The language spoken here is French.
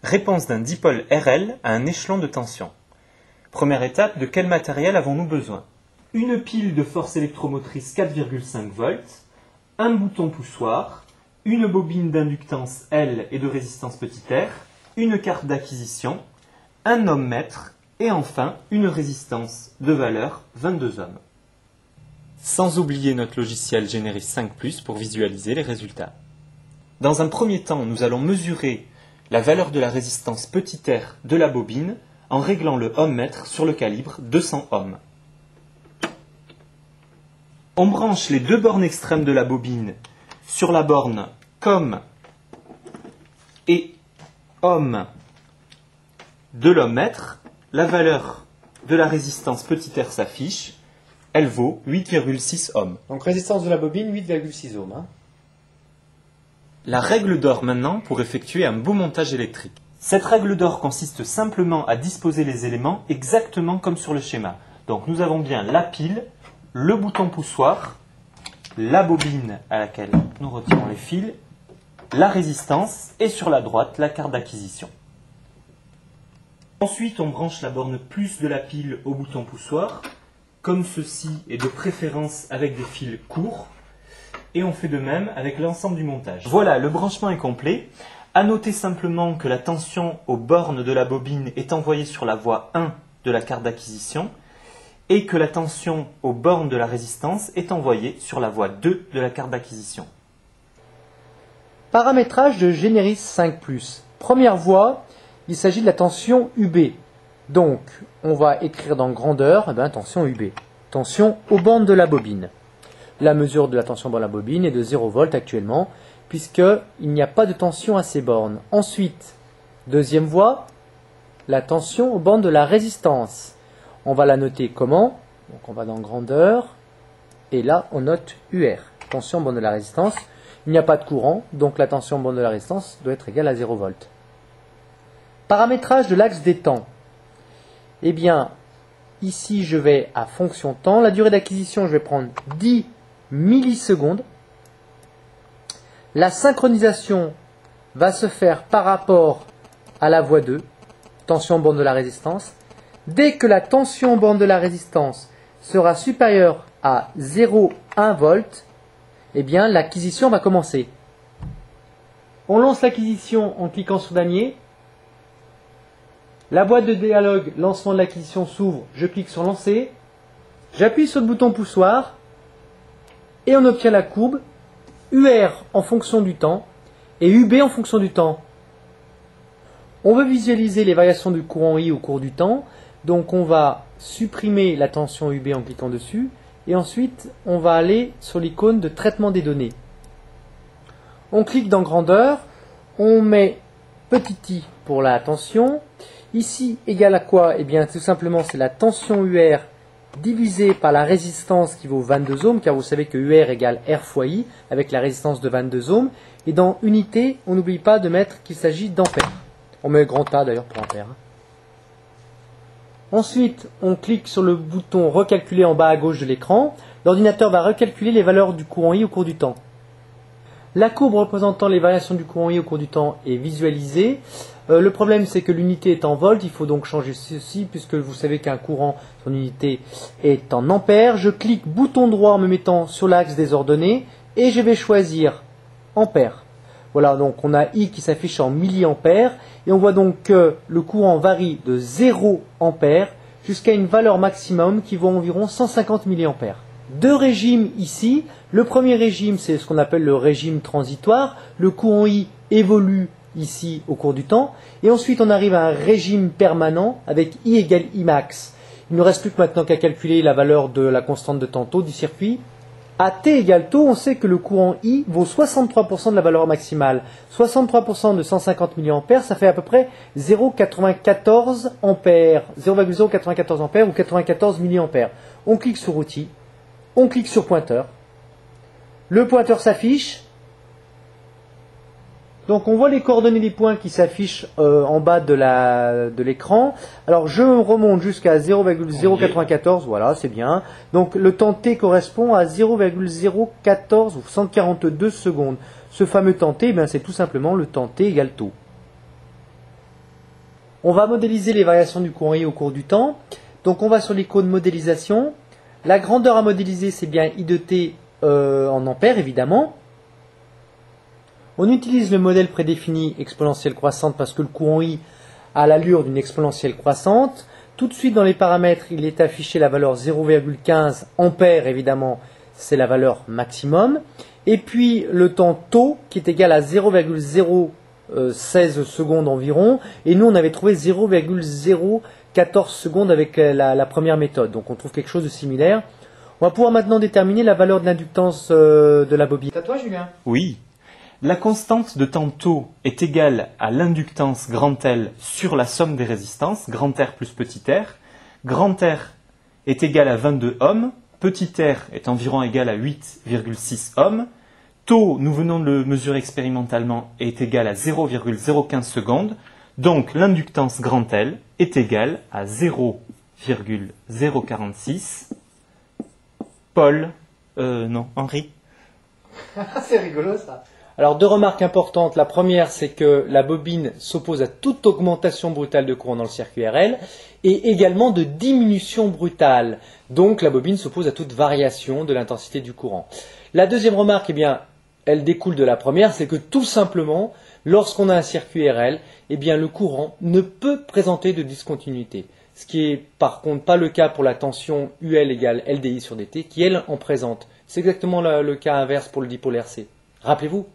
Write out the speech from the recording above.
Réponse d'un dipôle RL à un échelon de tension. Première étape, de quel matériel avons-nous besoin? Une pile de force électromotrice 4,5 volts, un bouton poussoir, une bobine d'inductance L et de résistance petit r, une carte d'acquisition, un ohmmètre et enfin une résistance de valeur 22 ohms. Sans oublier notre logiciel Generis 5+ pour visualiser les résultats. Dans un premier temps, nous allons mesurer la valeur de la résistance petit r de la bobine en réglant le ohmmètre sur le calibre 200 ohms. On branche les deux bornes extrêmes de la bobine sur la borne COM et ohm de l'ohmmètre. La valeur de la résistance petit r s'affiche. Elle vaut 8,6 ohms. Donc résistance de la bobine, 8,6 ohms. Hein. La règle d'or maintenant pour effectuer un beau montage électrique. Cette règle d'or consiste simplement à disposer les éléments exactement comme sur le schéma. Donc nous avons bien la pile, le bouton poussoir, la bobine à laquelle nous retirons les fils, la résistance et sur la droite la carte d'acquisition. Ensuite on branche la borne plus de la pile au bouton poussoir, comme ceci et de préférence avec des fils courts. Et on fait de même avec l'ensemble du montage. Voilà, le branchement est complet. À noter simplement que la tension aux bornes de la bobine est envoyée sur la voie 1 de la carte d'acquisition et que la tension aux bornes de la résistance est envoyée sur la voie 2 de la carte d'acquisition. Paramétrage de Generis 5+. Première voie, il s'agit de la tension UB. Donc, on va écrire dans grandeur, tension UB. Tension aux bornes de la bobine. La mesure de la tension dans la bobine est de 0 volts actuellement, puisqu'il n'y a pas de tension à ces bornes. Ensuite, deuxième voie, la tension aux bornes de la résistance. On va la noter comment? Donc on va dans grandeur, et là on note UR, tension aux bornes de la résistance. Il n'y a pas de courant, donc la tension aux bornes de la résistance doit être égale à 0 volts. Paramétrage de l'axe des temps. Eh bien, ici je vais à fonction temps. La durée d'acquisition, je vais prendre 10 millisecondes. La synchronisation va se faire par rapport à la voie 2, tension borne de la résistance. Dès que la tension borne de la résistance sera supérieure à 0,1 volt, eh bien l'acquisition va commencer. On lance l'acquisition en cliquant sur damier. La boîte de dialogue lancement de l'acquisition s'ouvre, je clique sur lancer, j'appuie sur le bouton poussoir et on obtient la courbe UR en fonction du temps et UB en fonction du temps. On veut visualiser les variations du courant I au cours du temps, donc on va supprimer la tension UB en cliquant dessus et ensuite on va aller sur l'icône de traitement des données. On clique dans grandeur, on met petit i pour la tension. Ici, égale à quoi? Eh bien, tout simplement, c'est la tension UR divisée par la résistance qui vaut 22 ohms, car vous savez que UR égale R fois I, avec la résistance de 22 ohms. Et dans unité, on n'oublie pas de mettre qu'il s'agit d'ampères. On met grand A d'ailleurs pour ampères. Ensuite, on clique sur le bouton recalculer en bas à gauche de l'écran. L'ordinateur va recalculer les valeurs du courant I au cours du temps. La courbe représentant les variations du courant I au cours du temps est visualisée. Le problème, c'est que l'unité est en volts. Il faut donc changer ceci, puisque vous savez qu'un courant, son unité est en ampères. Je clique bouton droit en me mettant sur l'axe des ordonnées et je vais choisir ampères. Voilà, donc on a I qui s'affiche en milliampères et on voit donc que le courant varie de 0 ampères jusqu'à une valeur maximum qui vaut environ 150 milliampères. Deux régimes ici. Le premier régime, c'est ce qu'on appelle le régime transitoire. Le courant I évolue ici au cours du temps. Et ensuite, on arrive à un régime permanent avec I égale I max. Il ne nous reste plus que maintenant qu'à calculer la valeur de la constante de temps taux du circuit. À T égale taux, on sait que le courant I vaut 63% de la valeur maximale. 63% de 150 mA, ça fait à peu près 0,94 ampères, 0,094 ampères ou 94 mA. On clique sur outil, on clique sur pointeur. Le pointeur s'affiche. Donc on voit les coordonnées des points qui s'affichent en bas de l'écran. Alors je remonte jusqu'à 0,094, voilà, c'est bien. Donc le temps T correspond à 0,014 ou 142 secondes. Ce fameux temps T, c'est tout simplement le temps T égale taux. On va modéliser les variations du courant I au cours du temps. Donc on va sur l'icône modélisation. La grandeur à modéliser, c'est bien I de t en ampères, évidemment. On utilise le modèle prédéfini exponentielle croissante parce que le courant I a l'allure d'une exponentielle croissante. Tout de suite dans les paramètres, il est affiché la valeur 0,15 ampères, évidemment, c'est la valeur maximum. Et puis le temps tau qui est égal à 0,016 secondes environ. Et nous, on avait trouvé 0,014 secondes avec la première méthode. Donc on trouve quelque chose de similaire. On va pouvoir maintenant déterminer la valeur de l'inductance de la bobine. C'est à toi, Julien? Oui. La constante de temps tau est égale à l'inductance grand L sur la somme des résistances, grand R plus petit r. Grand R est égal à 22 ohms, petit r est environ égal à 8,6 ohms. Tau, nous venons de le mesurer expérimentalement, est égal à 0,015 secondes. Donc l'inductance grand L est égale à 0,046 Henri. C'est rigolo ça. Alors deux remarques importantes. La première, c'est que la bobine s'oppose à toute augmentation brutale de courant dans le circuit RL et également de diminution brutale. Donc la bobine s'oppose à toute variation de l'intensité du courant. La deuxième remarque, eh bien, elle découle de la première, c'est que tout simplement, lorsqu'on a un circuit RL, eh bien, le courant ne peut présenter de discontinuité. Ce qui est par contre pas le cas pour la tension UL égale LDI sur dt, qui elle en présente. C'est exactement le cas inverse pour le dipôle RC. Rappelez-vous,